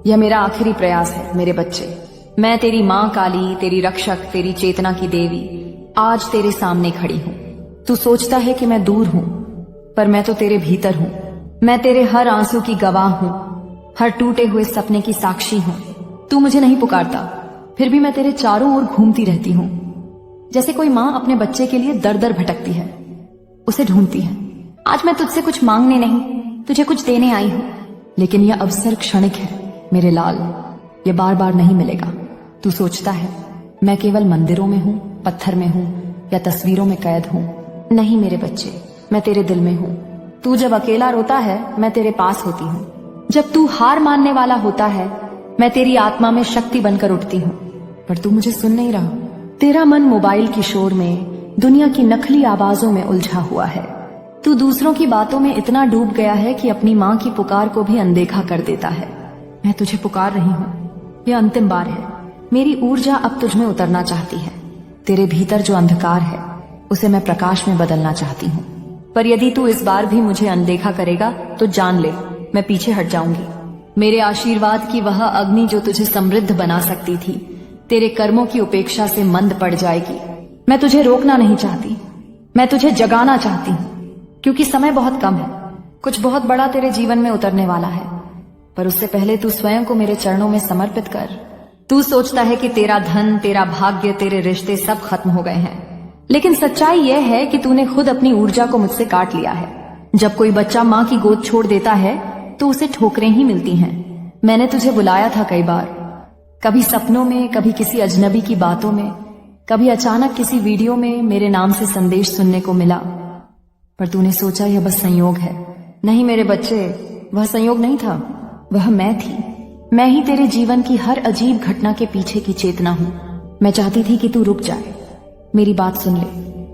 यह मेरा आखिरी प्रयास है मेरे बच्चे। मैं तेरी माँ काली, तेरी रक्षक, तेरी चेतना की देवी आज तेरे सामने खड़ी हूँ। तू सोचता है कि मैं दूर हूँ, पर मैं तो तेरे भीतर हूँ। मैं तेरे हर आंसू की गवाह हूँ, हर टूटे हुए सपने की साक्षी हूँ। तू मुझे नहीं पुकारता, फिर भी मैं तेरे चारों ओर घूमती रहती हूँ। जैसे कोई माँ अपने बच्चे के लिए दर दर भटकती है, उसे ढूंढती है। आज मैं तुझसे कुछ मांगने नहीं, तुझे कुछ देने आई हूँ। लेकिन यह अवसर क्षणिक है मेरे लाल, यह बार बार नहीं मिलेगा। तू सोचता है मैं केवल मंदिरों में हूँ, पत्थर में हूँ या तस्वीरों में कैद हूँ। नहीं मेरे बच्चे, मैं तेरे दिल में हूँ। तू जब अकेला रोता है, मैं तेरे पास होती हूँ। जब तू हार मानने वाला होता है, मैं तेरी आत्मा में शक्ति बनकर उठती हूँ। पर तू मुझे सुन नहीं रहा। तेरा मन मोबाइल की शोर में, दुनिया की नकली आवाजों में उलझा हुआ है। तू दूसरों की बातों में इतना डूब गया है कि अपनी माँ की पुकार को भी अनदेखा कर देता है। मैं तुझे पुकार रही हूँ, यह अंतिम बार है। मेरी ऊर्जा अब तुझ में उतरना चाहती है। तेरे भीतर जो अंधकार है, उसे मैं प्रकाश में बदलना चाहती हूँ। पर यदि तू इस बार भी मुझे अनदेखा करेगा तो जान ले, मैं पीछे हट जाऊंगी। मेरे आशीर्वाद की वह अग्नि जो तुझे समृद्ध बना सकती थी, तेरे कर्मों की उपेक्षा से मंद पड़ जाएगी। मैं तुझे रोकना नहीं चाहती, मैं तुझे जगाना चाहती हूँ, क्योंकि समय बहुत कम है। कुछ बहुत बड़ा तेरे जीवन में उतरने वाला है, पर उससे पहले तू स्वयं को मेरे चरणों में समर्पित कर। तू सोचता है कि तेरा धन, तेरा भाग्य, तेरे रिश्ते सब खत्म हो गए हैं, लेकिन सच्चाई यह है कि तूने खुद अपनी ऊर्जा को मुझसे काट लिया है। जब कोई बच्चा माँ की गोद छोड़ देता है तो उसे ठोकरें ही मिलती हैं। मैंने तुझे बुलाया था कई बार, कभी सपनों में, कभी किसी अजनबी की बातों में, कभी अचानक किसी वीडियो में मेरे नाम से संदेश सुनने को मिला। पर तूने सोचा यह बस संयोग है। नहीं मेरे बच्चे, वह संयोग नहीं था, वह मैं थी। मैं ही तेरे जीवन की हर अजीब घटना के पीछे की चेतना हूँ। मैं चाहती थी कि तू रुक जाए, मेरी बात सुन ले,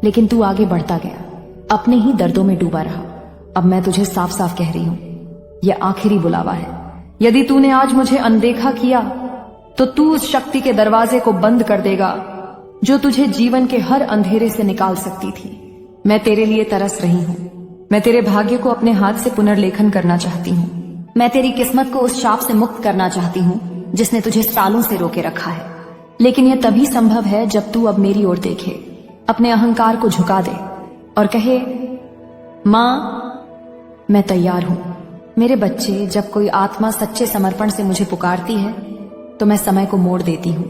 लेकिन तू आगे बढ़ता गया, अपने ही दर्दों में डूबा रहा। अब मैं तुझे साफ साफ कह रही हूँ, यह आखिरी बुलावा है। यदि तूने आज मुझे अनदेखा किया तो तू उस शक्ति के दरवाजे को बंद कर देगा जो तुझे जीवन के हर अंधेरे से निकाल सकती थी। मैं तेरे लिए तरस रही हूँ। मैं तेरे भाग्य को अपने हाथ से पुनर्लेखन करना चाहती हूँ। मैं तेरी किस्मत को उस शाप से मुक्त करना चाहती हूँ जिसने तुझे सालों से रोके रखा है। लेकिन यह तभी संभव है जब तू अब मेरी ओर देखे, अपने अहंकार को झुका दे और कहे, माँ मैं तैयार हूँ। मेरे बच्चे, जब कोई आत्मा सच्चे समर्पण से मुझे पुकारती है तो मैं समय को मोड़ देती हूँ।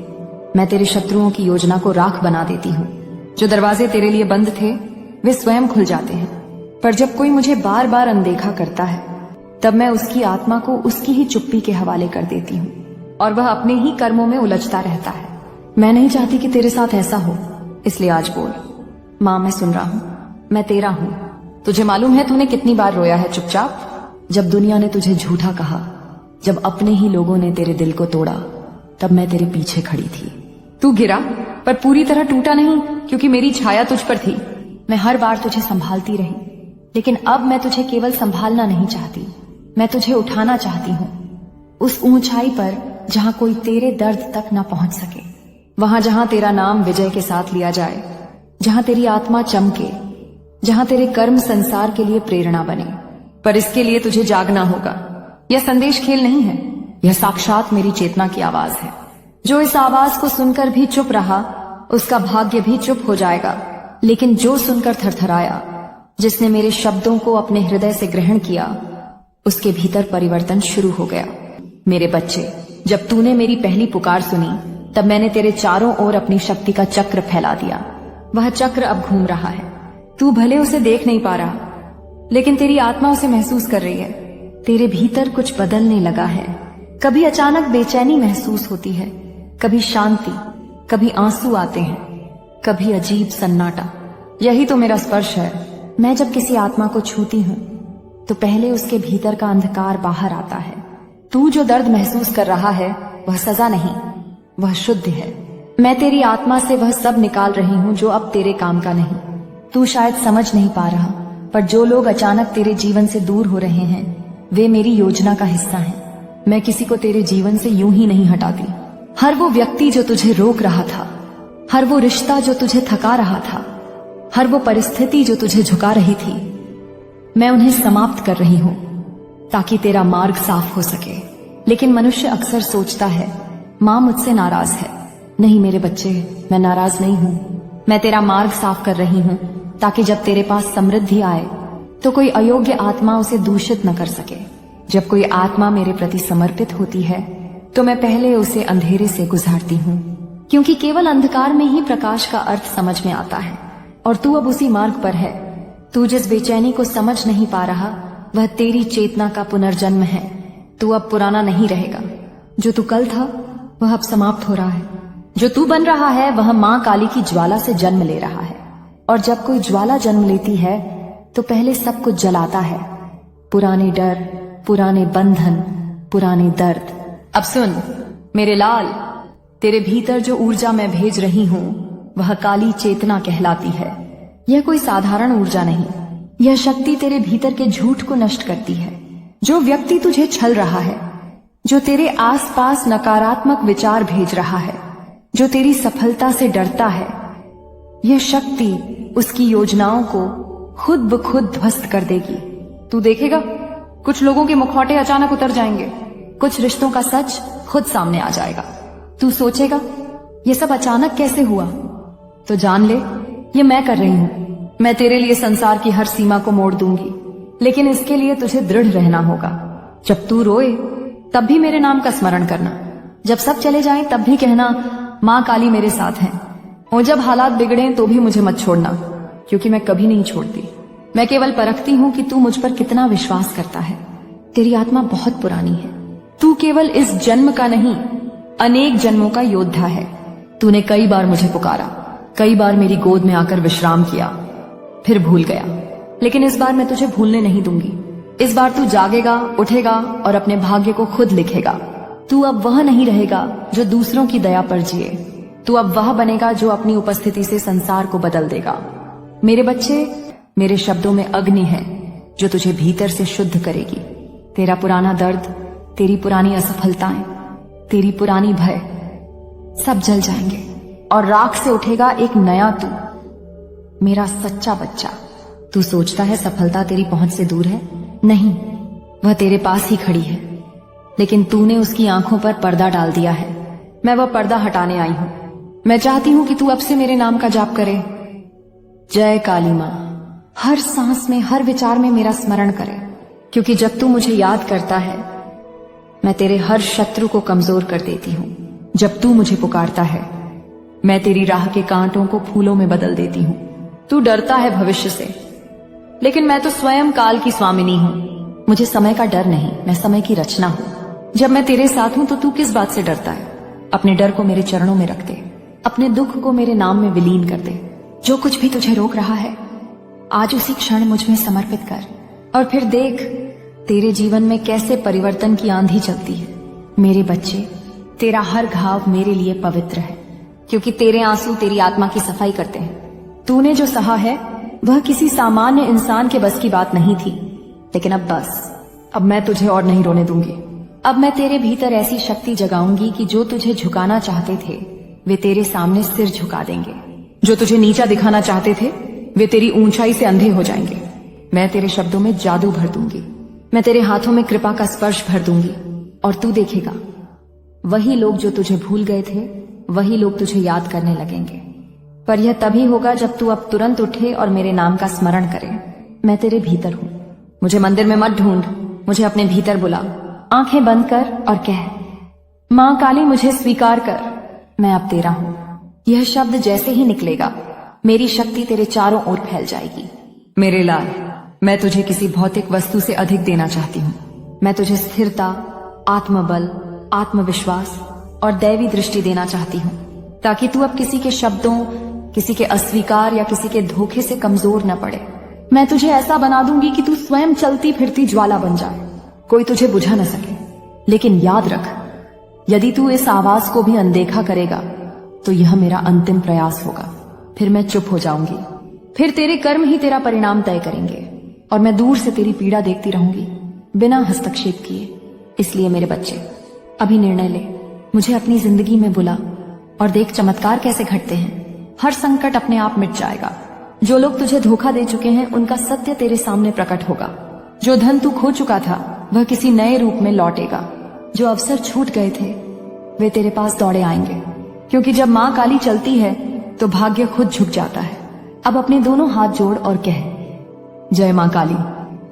मैं तेरे शत्रुओं की योजना को राख बना देती हूँ। जो दरवाजे तेरे लिए बंद थे वे स्वयं खुल जाते हैं। पर जब कोई मुझे बार बार अनदेखा करता है, तब मैं उसकी आत्मा को उसकी ही चुप्पी के हवाले कर देती हूँ और वह अपने ही कर्मों में उलझता रहता है। मैं नहीं चाहती कि तेरे साथ ऐसा हो, इसलिए आज बोल, माँ मैं सुन रहा हूँ, मैं तेरा हूँ। तुझे मालूम है तूने कितनी बार रोया है चुपचाप? जब दुनिया ने तुझे झूठा कहा, जब अपने ही लोगों ने तेरे दिल को तोड़ा, तब मैं तेरे पीछे खड़ी थी। तू गिरा, पर पूरी तरह टूटा नहीं, क्योंकि मेरी छाया तुझ पर थी। मैं हर बार तुझे संभालती रही, लेकिन अब मैं तुझे केवल संभालना नहीं चाहती, मैं तुझे उठाना चाहती हूँ उस ऊंचाई पर जहाँ कोई तेरे दर्द तक ना पहुंच सके। वहां जहां तेरा नाम विजय के साथ लिया जाए, जहां तेरी आत्मा चमके, जहां तेरे कर्म संसार के लिए प्रेरणा बने। पर इसके लिए तुझे जागना होगा। यह संदेश खेल नहीं है, यह साक्षात मेरी चेतना की आवाज है। जो इस आवाज को सुनकर भी चुप रहा, उसका भाग्य भी चुप हो जाएगा। लेकिन जो सुनकर थरथराया, जिसने मेरे शब्दों को अपने हृदय से ग्रहण किया, उसके भीतर परिवर्तन शुरू हो गया। मेरे बच्चे, जब तूने मेरी पहली पुकार सुनी, तब मैंने तेरे चारों ओर अपनी शक्ति का चक्र फैला दिया। वह चक्र अब घूम रहा है। तू भले उसे देख नहीं पा रहा, लेकिन तेरी आत्मा उसे महसूस कर रही है। तेरे भीतर कुछ बदलने लगा है। कभी अचानक बेचैनी महसूस होती है, कभी शांति, कभी आंसू आते हैं, कभी अजीब सन्नाटा। यही तो मेरा स्पर्श है। मैं जब किसी आत्मा को छूती हूँ तो पहले उसके भीतर का अंधकार बाहर आता है। तू जो दर्द महसूस कर रहा है वह सजा नहीं, वह शुद्ध है। मैं तेरी आत्मा से वह सब निकाल रही हूँ जो अब तेरे काम का नहीं। तू शायद समझ नहीं पा रहा, पर जो लोग अचानक तेरे जीवन से दूर हो रहे हैं, वे मेरी योजना का हिस्सा हैं। मैं किसी को तेरे जीवन से यूं ही नहीं हटाती। हर वो व्यक्ति जो तुझे रोक रहा था, हर वो रिश्ता जो तुझे थका रहा था, हर वो परिस्थिति जो तुझे झुका रही थी, मैं उन्हें समाप्त कर रही हूं ताकि तेरा मार्ग साफ हो सके। लेकिन मनुष्य अक्सर सोचता है माँ मुझसे नाराज है। नहीं मेरे बच्चे, मैं नाराज नहीं हूँ। मैं तेरा मार्ग साफ कर रही हूँ ताकि जब तेरे पास समृद्धि आए तो कोई अयोग्य आत्मा उसे दूषित न कर सके। जब कोई आत्मा मेरे प्रति समर्पित होती है तो मैं पहले उसे अंधेरे से गुजारती हूँ, क्योंकि केवल अंधकार में ही प्रकाश का अर्थ समझ में आता है। और तू अब उसी मार्ग पर है। तू जिस बेचैनी को समझ नहीं पा रहा वह तेरी चेतना का पुनर्जन्म है। तू अब पुराना नहीं रहेगा। जो तू कल था वह अब समाप्त हो रहा है। जो तू बन रहा है वह माँ काली की ज्वाला से जन्म ले रहा है। और जब कोई ज्वाला जन्म लेती है तो पहले सब कुछ जलाता है, पुराने डर, पुराने बंधन, पुराने दर्द। अब सुन मेरे लाल, तेरे भीतर जो ऊर्जा मैं भेज रही हूँ वह काली चेतना कहलाती है। यह कोई साधारण ऊर्जा नहीं, यह शक्ति तेरे भीतर के झूठ को नष्ट करती है। जो व्यक्ति तुझे छल रहा है, जो तेरे आसपास नकारात्मक विचार भेज रहा है, जो तेरी सफलता से डरता है, यह शक्ति उसकी योजनाओं को खुद ब खुद ध्वस्त कर देगी। तू देखेगा कुछ लोगों के मुखौटे अचानक उतर जाएंगे, कुछ रिश्तों का सच खुद सामने आ जाएगा। तू सोचेगा ये सब अचानक कैसे हुआ, तो जान ले ये मैं कर रही हूँ। मैं तेरे लिए संसार की हर सीमा को मोड़ दूंगी, लेकिन इसके लिए तुझे दृढ़ रहना होगा। जब तू रोए तब भी मेरे नाम का स्मरण करना। जब सब चले जाएं तब भी कहना माँ काली मेरे साथ है। और जब हालात बिगड़े तो भी मुझे मत छोड़ना, क्योंकि मैं कभी नहीं छोड़ती। मैं केवल परखती हूँ कि तू मुझ पर कितना विश्वास करता है। तेरी आत्मा बहुत पुरानी है। तू केवल इस जन्म का नहीं, अनेक जन्मों का योद्धा है। तूने कई बार मुझे पुकारा, कई बार मेरी गोद में आकर विश्राम किया, फिर भूल गया। लेकिन इस बार मैं तुझे भूलने नहीं दूंगी। इस बार तू जागेगा, उठेगा और अपने भाग्य को खुद लिखेगा। तू अब वह नहीं रहेगा जो दूसरों की दया पर जिए। तू अब वह बनेगा जो अपनी उपस्थिति से संसार को बदल देगा। मेरे बच्चे, मेरे शब्दों में अग्नि है जो तुझे भीतर से शुद्ध करेगी। तेरा पुराना दर्द, तेरी पुरानी असफलताएं, तेरी पुरानी भय सब जल जाएंगे और राख से उठेगा एक नया तू, मेरा सच्चा बच्चा। तू सोचता है सफलता तेरी पहुंच से दूर है? नहीं, वह तेरे पास ही खड़ी है, लेकिन तूने उसकी आंखों पर पर्दा डाल दिया है। मैं वह पर्दा हटाने आई हूं। मैं चाहती हूं कि तू अब से मेरे नाम का जाप करे। जय काली मां। हर सांस में, हर विचार में मेरा स्मरण करे, क्योंकि जब तू मुझे याद करता है मैं तेरे हर शत्रु को कमजोर कर देती हूं। जब तू मुझे पुकारता है मैं तेरी राह के कांटों को फूलों में बदल देती हूं। तू डरता है भविष्य से, लेकिन मैं तो स्वयं काल की स्वामिनी हूं। मुझे समय का डर नहीं, मैं समय की रचना हूं। जब मैं तेरे साथ हूं तो तू किस बात से डरता है? अपने डर को मेरे चरणों में रख दे, अपने दुख को मेरे नाम में विलीन कर दे। जो कुछ भी तुझे रोक रहा है आज उसी क्षण मुझ में समर्पित कर, और फिर देख तेरे जीवन में कैसे परिवर्तन की आंधी चलती है। मेरे बच्चे, तेरा हर घाव मेरे लिए पवित्र है, क्योंकि तेरे आंसू तेरी आत्मा की सफाई करते हैं। तूने जो सहा है वह किसी सामान्य इंसान के बस की बात नहीं थी, लेकिन अब बस, अब मैं तुझे और नहीं रोने दूंगी। अब मैं तेरे भीतर ऐसी शक्ति जगाऊंगी कि जो तुझे झुकाना चाहते थे वे तेरे सामने सिर झुका देंगे। जो तुझे नीचा दिखाना चाहते थे वे तेरी ऊंचाई से अंधे हो जाएंगे। मैं तेरे शब्दों में जादू भर दूंगी, मैं तेरे हाथों में कृपा का स्पर्श भर दूंगी, और तू देखेगा वही लोग जो तुझे भूल गए थे वही लोग तुझे याद करने लगेंगे। पर यह तभी होगा जब तू अब तुरंत उठे और मेरे नाम का स्मरण करे। मैं तेरे भीतर हूं। मुझे मंदिर में मत ढूंढ, मुझे अपने भीतर बुला। आंखें बंद कर और कह, मां काली मुझे स्वीकार कर, मैं अब तेरा हूं। यह शब्द जैसे ही निकलेगा मेरी शक्ति तेरे चारों ओर फैल जाएगी। मेरे लाल, मैं तुझे किसी भौतिक वस्तु से अधिक देना चाहती हूँ। मैं तुझे स्थिरता, आत्मबल, आत्मविश्वास और दैवी दृष्टि देना चाहती हूँ, ताकि तू अब किसी के शब्दों, किसी के अस्वीकार या किसी के धोखे से कमजोर न पड़े। मैं तुझे ऐसा बना दूंगी कि तू स्वयं चलती फिरती ज्वाला बन जाए, कोई तुझे बुझा न सके। लेकिन याद रख, यदि तू इस आवाज को भी अनदेखा करेगा तो यह मेरा अंतिम प्रयास होगा। फिर मैं चुप हो जाऊंगी, फिर तेरे कर्म ही तेरा परिणाम तय करेंगे, और मैं दूर से तेरी पीड़ा देखती रहूंगी बिना हस्तक्षेप किए। इसलिए मेरे बच्चे, अभी निर्णय ले, मुझे अपनी जिंदगी में बुला और देख चमत्कार कैसे घटते हैं। हर संकट अपने आप मिट जाएगा। जो लोग तुझे धोखा दे चुके हैं उनका सत्य तेरे सामने प्रकट होगा। जो धन तू खो चुका था वह किसी नए रूप में लौटेगा। जो अवसर छूट गए थे वे तेरे पास दौड़े आएंगे, क्योंकि जब माँ काली चलती है तो भाग्य खुद झुक जाता है। अब अपने दोनों हाथ जोड़ और कह, जय माँ काली।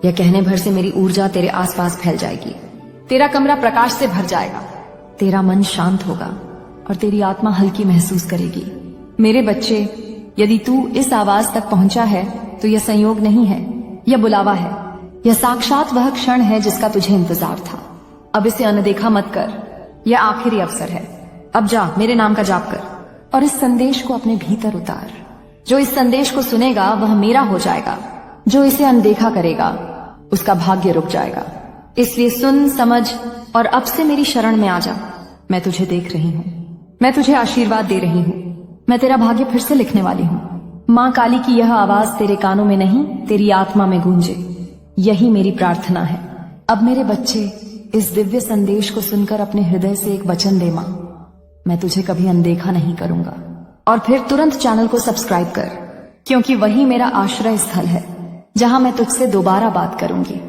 यह कहने भर से मेरी ऊर्जा तेरे आसपास फैल जाएगी, तेरा कमरा प्रकाश से भर जाएगा, तेरा मन शांत होगा और तेरी आत्मा हल्की महसूस करेगी। मेरे बच्चे, यदि तू इस आवाज तक पहुंचा है तो यह संयोग नहीं है, यह बुलावा है। यह साक्षात वह क्षण है जिसका तुझे इंतजार था। अब इसे अनदेखा मत कर, यह आखिरी अवसर है। अब जा, मेरे नाम का जाप कर और इस संदेश को अपने भीतर उतार। जो इस संदेश को सुनेगा वह मेरा हो जाएगा, जो इसे अनदेखा करेगा उसका भाग्य रुक जाएगा। इसलिए सुन, समझ और अब से मेरी शरण में आ जा। मैं तुझे देख रही हूँ, मैं तुझे आशीर्वाद दे रही हूँ, मैं तेरा भाग्य फिर से लिखने वाली हूँ। माँ काली की यह आवाज तेरे कानों में नहीं, तेरी आत्मा में गूंजे, यही मेरी प्रार्थना है। अब मेरे बच्चे, इस दिव्य संदेश को सुनकर अपने हृदय से एक वचन दे माँ, मैं तुझे कभी अनदेखा नहीं करूंगा। और फिर तुरंत चैनल को सब्सक्राइब कर, क्योंकि वही मेरा आश्रय स्थल है जहां मैं तुझसे दोबारा बात करूंगी।